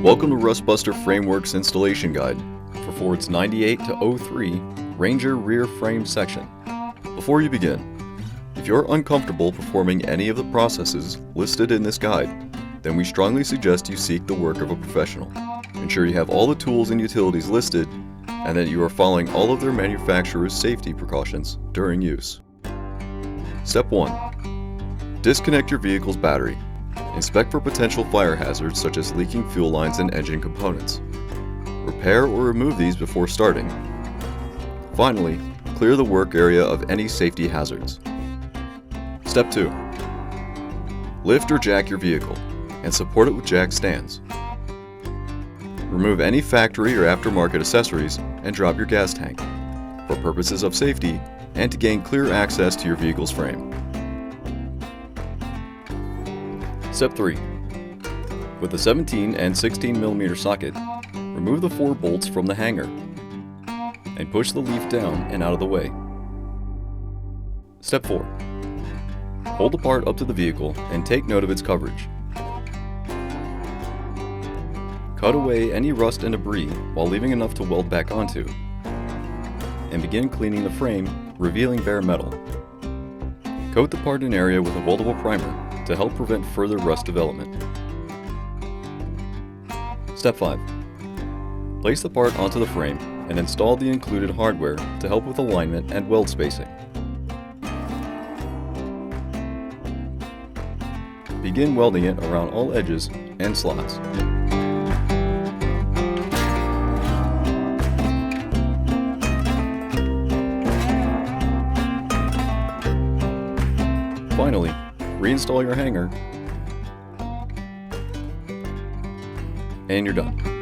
Welcome to Rustbuster Framework's installation guide for Ford's 98 to 03 Ranger rear frame section. Before you begin, if you're uncomfortable performing any of the processes listed in this guide, then we strongly suggest you seek the work of a professional. Ensure you have all the tools and utilities listed and that you are following all of their manufacturer's safety precautions during use. Step 1. Disconnect your vehicle's battery. Inspect for potential fire hazards such as leaking fuel lines and engine components. Repair or remove these before starting. Finally, clear the work area of any safety hazards. Step 2. Lift or jack your vehicle and support it with jack stands. Remove any factory or aftermarket accessories and drop your gas tank for purposes of safety and to gain clear access to your vehicle's frame. Step 3. With the 17 and 16mm socket, remove the 4 bolts from the hanger and push the leaf down and out of the way. Step 4. Hold the part up to the vehicle and take note of its coverage. Cut away any rust and debris while leaving enough to weld back onto, and begin cleaning the frame, revealing bare metal. Coat the part and area with a weldable primer to help prevent further rust development. Step 5. Place the part onto the frame and install the included hardware to help with alignment and weld spacing. Begin welding it around all edges and slots. Finally, reinstall your hanger, and you're done.